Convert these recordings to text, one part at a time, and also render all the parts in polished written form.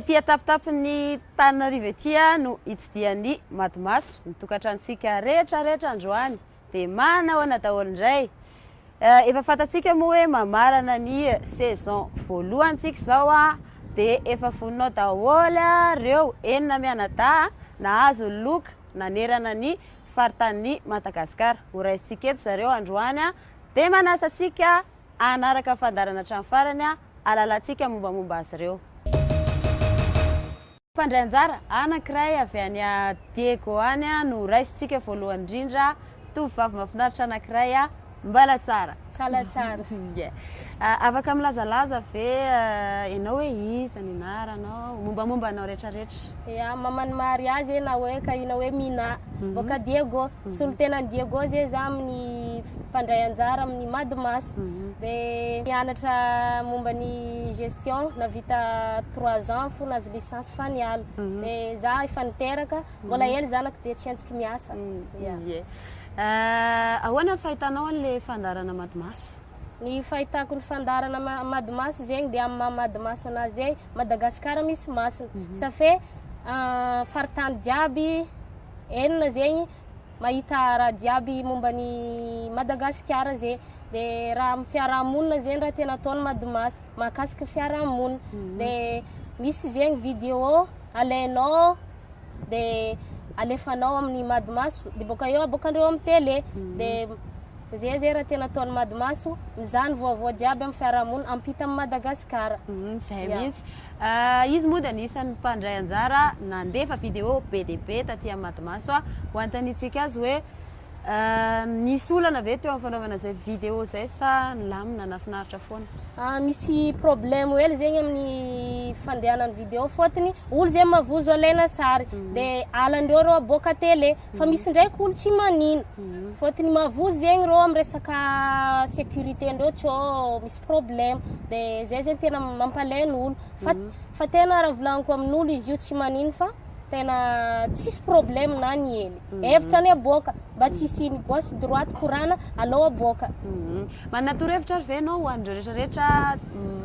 tia tapitapin'ny Tananarivo ety no hitsidian'ny Madimaso ny tokantrantsika rehetrarehetra androany dia manao ana daholo indray. Efa fantatsika moa hoe mamarana ny saison voalohantsika zao dia efa voninao daholo reo enina mianadahy nahazo loka nanerana ny faritany Madagasikara. Ho raisintsika eto zareo androany dia manasantsika anaraka fandarana hatramin'ny farany alalantsika mombamomba azy ireo. Mpandray anjara anankiray avy any Diego any no raisintsika voalohany indrindra tovovavy mahafinaritra anankiray mbala tsara. Tsara. Afaka milazalaza ve ianao hoe iza ny anaranao mombamomba anao rehetrarehetra? Ya mamany mariage na hoe kahina hoe Mina boka Diego solotena Diego zay za amin'ny mpandray anjara amin'ny Madimaso dia nianatra momba ny gestion na vita 3 ans fo nazy licence faniala dia za efa niteraka mbola hely zanako dia tsy antsika miasa. Ahoana fahitanao an'ilay fandarana Madimaso? Ny fahitako ny fandarana Madimaso zegny dia amin'ny Madimaso anazy Madagasikara misy masona safe faritany jiaby enina zegny mahita raha jiaby momba ny Madagasikara zay dia raha amin'ny fiarahamonina zegny raha tena ataony Madimaso mahakasika fiarahamonina dia misy zegny vidéo alainao dia alefanao amin'ny Madimaso dia boka eo abokandreo amin'ny télé dia zay raha tena ataony Madimaso mizany vaovao jiaby amin'ny fiarahamonina ampita amin'ny Madagasikara. Zay mihitsy. Izy moa dia anisan'ny mpandray anjara nandefa vidéo be dia be taty amin'ny Madimaso ho antanitsika azy hoe nisy olana ve teo amin'ny fanaovana zay vidéo zay sa lamina nafinaritra foana? Misy problème hely zegny amin'ny fandehanany vidéo fôtony olo zay mavozo alaina sary dia alandreo reo aboaka télé fa misy ndraiky olo tsy manino fôtony mavozo zegny reo amin'ny resaka sécurité ndreo tsô misy problème dia zay zegny tena mampalainy olo fa tena raha volagniko amin'olo izy io tsy manino fa tena tsisy problème na ny hely hevitra ny aboaka mba tsisy ny gauche droite korana alao aboaka. Manatoro-hevitra ary ve ianao ho an'ireo rehetrarehetra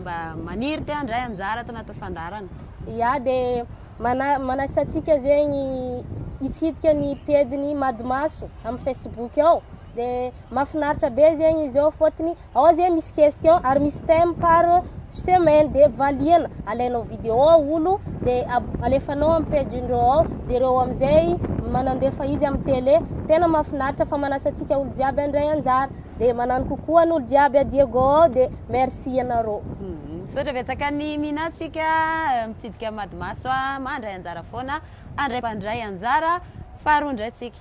mba maniry te handray anjara tao anaty fandarana? Ya dia manasantsika zegny hitsidika ny page-ny Madimaso amin'ny Facebook ao dia mahafinaritra be zegny izy ao fôtony ao zegny misy question ary misy thème par semaine dia valiana alainao vidéo olo dia alefanao amin'ny page-ndreo ao dia reo amin'izay manandefa izy amin'ny télé tena mahafinaritra fa manasantsika olo jiaby handray anjara dia manano kokoa n'olo jiaby a Diego ao dia merci ianareo. Sodra betsaka ny minatsika mitsidika Madimaso mandray anjara foana andray mpandray anjara faharoa indray tsika.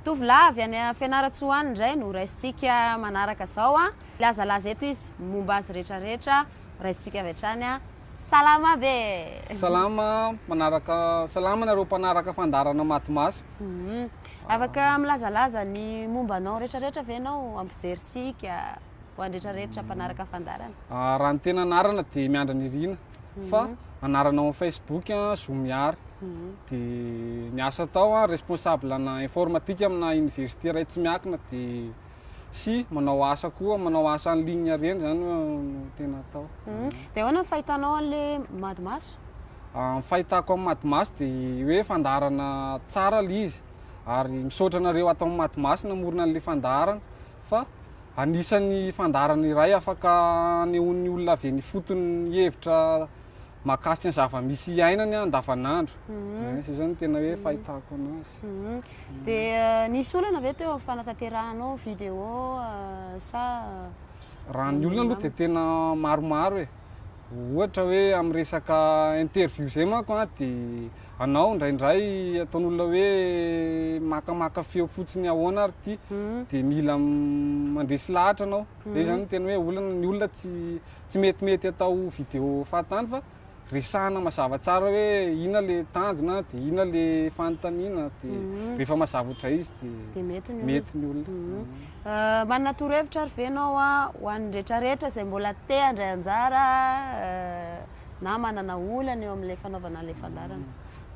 Tovolahy any Fianaratsoany indray no raisintsika manaraka zao lazalaza eto izy momba azy rehetrarehetra raisintsika avy hatrany salama be. Salama nareo mpanaraka fandarana Madimaso. Afaka milazalaza ny momba anao rehetrarehetra ve anao ampijerisika ho an'rehetrarehetra mpanaraka fandarana? Raha ny tena anarana dia Miandra Nirina fa anaranao amin'ny Facebook Zomiary dia niasa tao responsable na informatique amina université ray tsy miakina dia sy manao asa koa manao asa en ligne reny zany no tena atao. Dia ahoana fahitanao an'ilay Madimaso? Fahitako amin'ny Madimaso dia hoe fandarana tsara ilay izy ary misaotra anareo atao amin'ny Madimaso namorona an'ilay fandarana fa anisan'ny fandarana iray afaka anehoan'ny olona avy ny fotony hevitra mahakasika ny zava-misy ainany andavanandro. Zay zany tena hoe fahitako anazy. Dia nisy olana ve teo amin'ny fanatanteranao vidéo sa? Raha ny olona aloha dia tena maromaro ohatra hoe amin'ny resaka interview zay manko dia anao indraindray ataon'olona hoe makamaka feo fotsiny ahoana ary ty dia mila mandresy lahatra anao. Zay zany tena hoe ny olona tsy metimety atao vidéo fahatany fa resahana mazava tsara hoe ina le tanjona dia ina le fanontaniana dia rehefa mazava ohatray izy dia mety ny olona. Manana toro-hevitra ary ve ianao ho an'ny rehetrarehetra izay mbola te handray anjara na manana olana eo amin'ilay fanaovana an'ilay fandarana?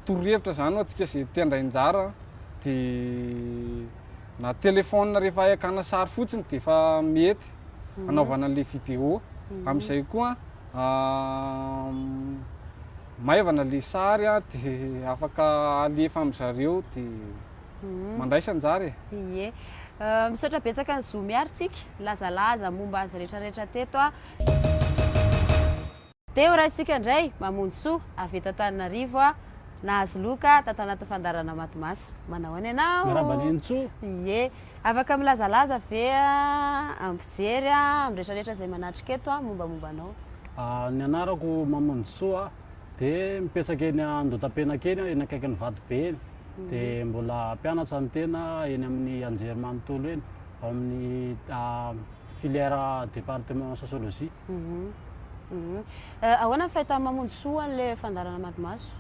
Toro-hevitra zany atsika izay te handray anjara dia na telefônina rehefa hakana sary fotsiny dia efa mety anaovana an'ilay vidéo amin'izay koa maivana le sary a dia afaka alefa amin'zareo dia mandraisa anjary Ie. Misaotra betsaka ny zo miaritsika lazalaza momba azy rehetrarehetra teto a. Dia ho raisitsika indray mamonjy soa avy eto Antananarivo a nahazo loka tato anaty fandarana Matomaso. Manao any ianao? Miarabanenitso. Ie. Afaka milazalaza ve ampijery a amin'ny rehetrarehetra izay manatrika eto a mombamomba anao? Ny anarako mamonjy soa dia mipetraka eny Andotam-penaka eny eny akaikin'ny Vatobe eny. Dia mbola mpianatra ny tena eny amin'ny anjerimanontolo eny ao amin'ny filière département sociologie. Ahoana ny fahitana mamonjy soa an'ilay fandarana Matomaso?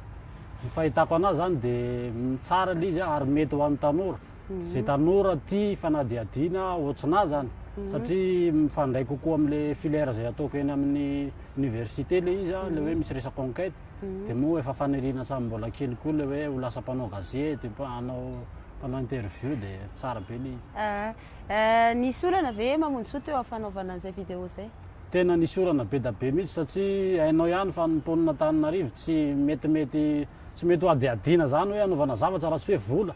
Ny fahitako anazy zany dia tsara le izy ary mety ho an'ny tanora. Izay tanora tia fanadihadiana ohatranazy zany satria mifandray kokoa amin'ilay filière izay ataoko eny amin'ny université le izy le hoe misy resaka enquête. Dia moa efa faniriana hatramin'ny mbola kely koa le hoe ho lasa mpanao gazety, mpanao interview dia tsara be le izy. Nisy olana ve mamonjy soa teo fanaovana an'izay vidéo izay? Tena nisy olana be da be mihitsy satria hainao ihany fa ny mponina Antananarivo tsy mety ho adiadiana zany hoe anaovana zavatra raha tsy hoe vola.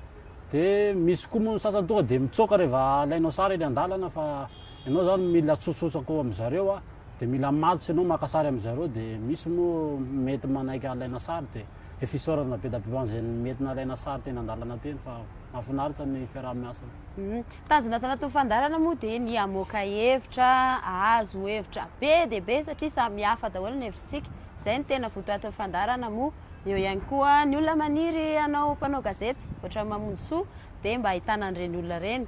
Dia misy koa moa ny sasany tonga dia mitsoaka rehefa alainao sary eny an-dalana fa ianao zany mila tsotsotsako amin'zareo a dia mila matotra ianao maka sary amin'zareo dia misy moa mety manaiky alaina sary dia efa isaorana be da be hoan'izay mety nalaina sary teny an-dalana teny fa mahafinaritra ny fiaraha-miasana. Tanjona tanatin'ny fandarana moa dia ny hamoaka hevitra, azo hevitra be dia be satria samy hafa daholo ny hevitrintsika. Izay ny tena votoatin'ny fandarana moa. Eo ihany koa ny olona maniry anao mpanao gazety ohatra mamonjy soa dia mba ahitana an'ireny olona ireny.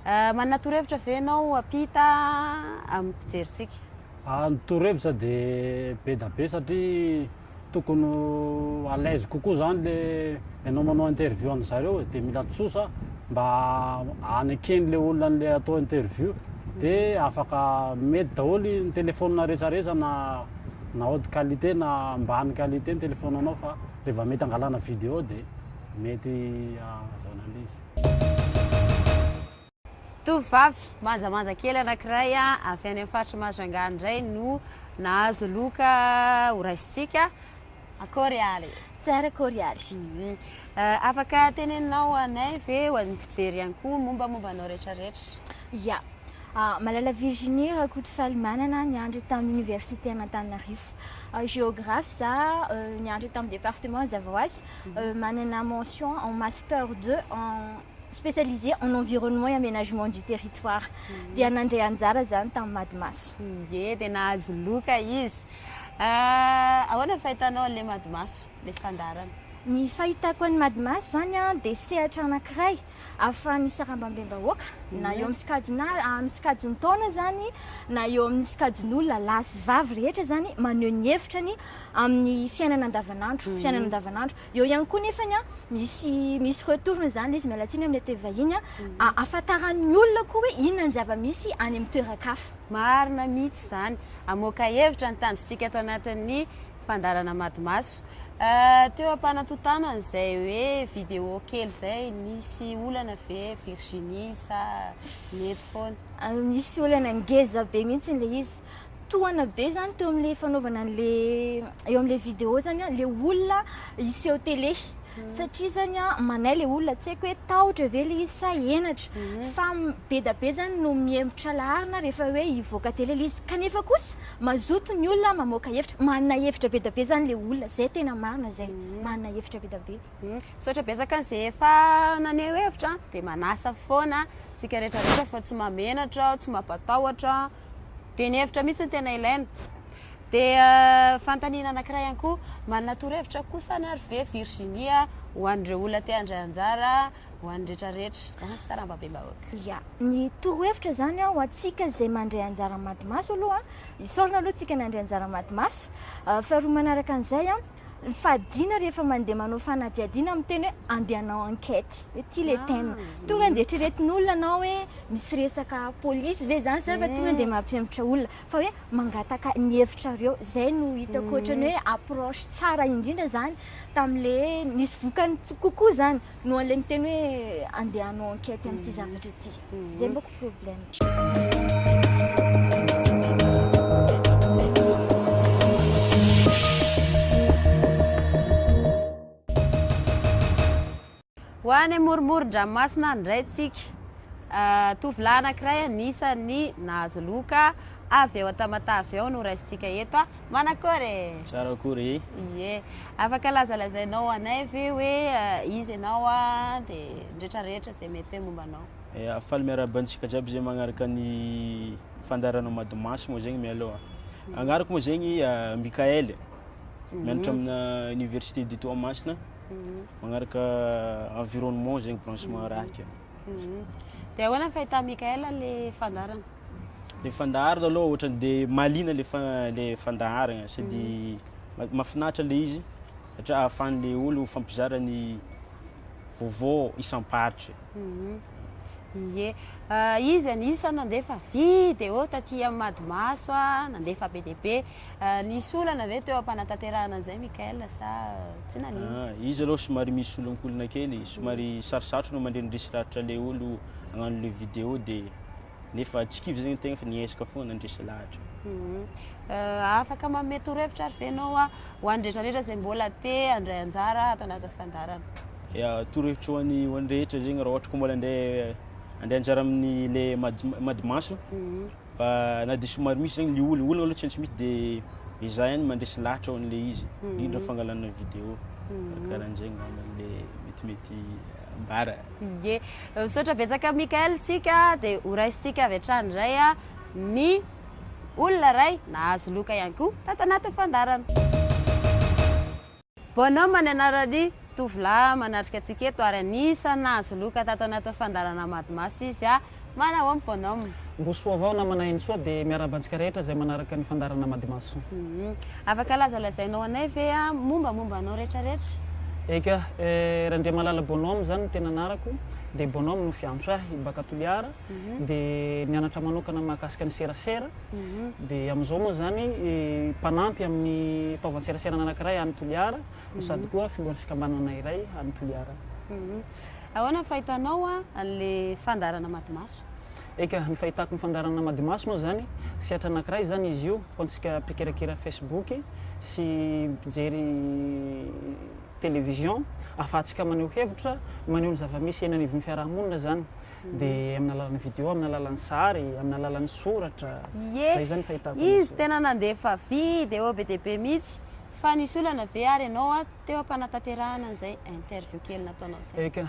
Manana torohevitra ve ianao ampita amin'ny mpijeritsika? Ny torohevitra dia be da be satria tokony à l'aise kokoa zany le ianao manao interview an'zareo dia mila tsotra mba hanekeny le olona an'le atao interview dia afaka mety daholo ny téléphone rehetrarehetra na haute qualité na ambany qualité ny téléphone anao fa rehefa mety angalana vidéo dia mety journaliste. Tovovavy manjamanja kely anankiray avy any amin'ny faritra Majunga indray no nahazo loka ho raisitsika akory ary? Tsara Korealy. Afaka teneninao anay ve ho an'ny fijery ihany koa mombamombanao rehetrarehetra? Ya. Malala Virginie rakotofaly manana niandry tamin'ny université an'Antananarivo. Géographe za niandry tamin'ny département Zavaoasy manana mention en master 2 en spécialisé en environnement et aménagement du territoire. Dia nandray anjara zany tamin'ny Matomaso. Ie, dia nahazo loka izy. Ahoana fahitanao an'ilay Matomaso, ilay fandarana? Ny fahitako an'i Matomaso zany dia sehatra anankiray ahafahan'ny sarambabem-bahoaka na eo amin'ny sikajiny taona zany na eo amin'ny sikajin'olona lahy sy vavy rehetra zany maneho ny hevitrany amin'ny fiainana andavanandro. Eo ihany koa nefany misy retourne zany izy miala tsiny amin'ny teny vahiny ahafantaran'ny olona koa hoe inona ny zava-misy any amin'ny toeran-kafa. Marina mihitsy zany hamoaka hevitra ny tanjontsika ato anatin'ny fandarana Matomaso. Teo ampanatotana izay hoe vidéo kely izay nisy olana ve Virginie sa mety foana? Misy olana ngeza be mihitsy le izy. Tohana be zany teo amin'ilay fanaovana eo amin'ilay vidéo zany le olona iseho télé. Satria zany manay le olona tsy haiko hoe tahotra ve le izy sa henatra fa be da be zany no miemotra laharina rehefa hoe hivoaka télé le izy kanefa kosa mazoto ny olona mamoaka hevitra manana hevitra be da be zany le olona zay tena marina zay manana hevitra be da be. Misaotra betsaka an'izay efa naneho hevitra dia manasa foana tsika rehetrarehetra fa tsy mamenatra, tsy mampatahotra dia ny hevitra mihitsy ny tena ilaina. Dia fantaniana anankiray ihany koa manana torohevitra kosa ary ve Virginie ho an'ireo olona te handray anjara ho an'ny rehetrarehetra ho an'ny sarambabem-bahoaka? Ya, ny torohevitra zany ho antsika izay mandray anjara Matomaso aloha isaorana aloha tsika ny handray anjara Matomaso. Faharoa manaraka an'izay fadina rehefa mandeha manao fanadihadiana amin'ny teny hoe andeha hanao enquête hoe ty le thème tonga dia eritreretin'olona anao hoe misy resaka polisy ve zany sa fa tonga dia mampihemotra olona fa hoe mangataka ny hevitrareo zay no hitako ohatrany hoe approche tsara indrindra zany tamin'le nisy vokany kokoa zany no an'ilay miteny hoe andeha hanao enquête amin'ity zavatra ity zay mbako problème. ho any moromoron-dranomasina ndray tsika tovolahy anankiray anisany nahazo loka avy eo Tamatavy ao no raisintsika eto manakory tsara akory ie afaka lazalazainao anay ve hoe izy ianao dia ndretrarehetra zay mety hoe momba anao afaly miarabantsika jiaby zay magnaraka ny fandarana Madomaso moa zegny mialoha agnarako moa zegny Mikael mianatra amina université de Toamasina magnaraka environnement zegny branchement raika dia ahoana ny fahita Mikael le fandarana le fandaharana aloha ohatrany dia malina le fandaharana sady mahafinaritra le izy satria ahafahan'le olo fampizarany vaovao isam-paritra ie izy anisany nandefa vidy eo taty amin'ny Madomaso nandefa be dia be nisy olana ve teo ampanantanterahana an'izay Mikael sa tsy nanino izy aloha somary misy olonkolona kely somary sarosatro no mandrenidresy lahatra le olo agnano le vidéo dia nefa tsy kivy zegny tegna fa niezaka foana nandresy lahatra afaka manome torohevitra ary venao ho andretrarehetra zay mbola te andray anjara atao anaty fandarana torohevitra ho an'ny rehetra zegny raha ohatra ko mbola andray anjara amin'ny le Madomaso fa na dia somary misy zegny le olona aloha tsy misy dia izaho ihany mandresy lahatra ho an'le izy indrindra fangalana vidéo karahan'zegny le metimety ambara ie misaotra betsaka Mikael tsika dia ho raisintsika avy hatrany indray ny olona ray nahazo loka ihany koa tato anaty fandarana bonhomme ny anarany tovolahy manatrika antsika eto ary anisany nahazo loka tato anaty fandarana Madomaso izy manao amin'ny bonhomme mbosoa avao namana iny soa dia miarabantsika rehetra zay manaraka ny fandarana Madomaso afaka lazalazainao anay ve mombamomba anao rehetrarehetra eka raha ndre malala bonhomme zany tena anarako dia bonhomme no fiantrahy baka toliara dia nianatra manokana mahakasika ny serasera dia amin'izao moa zany mpanampy amin'ny taovan-serasera anankiray any toliara sady koa fimbon'ny fikambanana iray any toliara ahoana ny fahitanao an'le fandarana Madomaso eka ny fahitako ny fandarana Madomaso moa zany siatra anankiray zany izy io fantsika mpikirakira Facebook sy mijery télévision ahafahantsika maneho hevitra maneho ny zava-misy eny anivon'ny fiarahamonina zany dia amin'ny alalan'ny vidéo amin'ny alalan'ny sary amin'ny alalan'ny soratra zay zany fahitako izy tena nandefa vidy eo be dia be mihitsy fa nisy olana ve ary ianao teo ampanantanterahana an'izay interview kely nataonao zay eka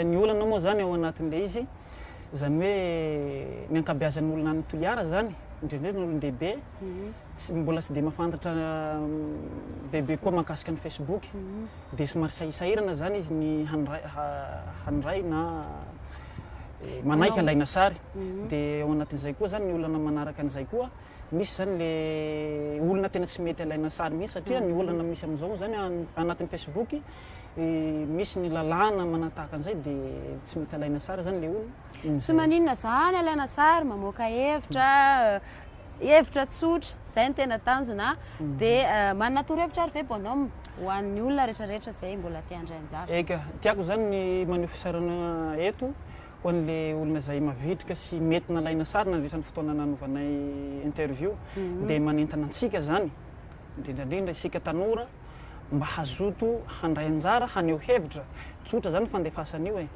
ny olana moa zany ao anatin'le izy zany hoe ny ankabeazan'ny olona any toliara zany indrindrindra ny olon-dehibe mbola tsy dia mahafantatra bebe koa mahakasika ny Facebook dia somary sahirana zany izy ny handray na manaiky alaina sary dia ao anatin'izay koa zany ny olana manaraka an'izay koa misy zany le olona tena tsy mety alaina sary mihitsy satria ny olana misy amin'izao zany anatin'ny Facebook misy ny lalàna manatahaka an'izay dia tsy mety alaina sary zany le olona tsy maninona zany alaina sary mamoaka hevitra tsotra zay ny tena tanjona dia manana torohevitra ary ve bonhomme ho an'ny olona rehetrarehetra zay mbola te handray anjara eka tiako zany ny maneho fisarana eto ho an'le olona zay mavitrika sy mety nalaina sary nandritra ny fotoana nanovanay interview dia manentana antsika zany indrindrandrindra isika tanora mba hazoto handray anjara haneho hevitra tsotra zany fandefasana io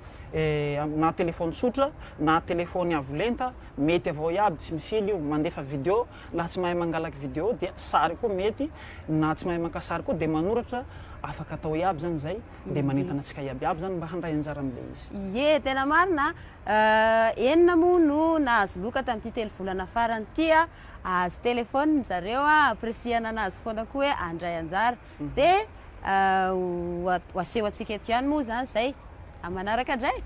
na telefony tsotra na telefony avolenta mety avao iaby tsy misily io mandefa vidéo laha tsy mahay mangalaky vidéo dia sary koa mety na tsy mahay maka sary koa dia manoratra afaka atao iaby zany zay dia manentana antsika iabiaby zany mba handray anjara amin'le izy ie tena marina enina moa no nahazo loka tamin'ity telo volana farany ity azo telefony zareo apresiana anazy foana koa hoe andray anjara dia ho aseho antsika eto ihany moa zany zay manaraka indray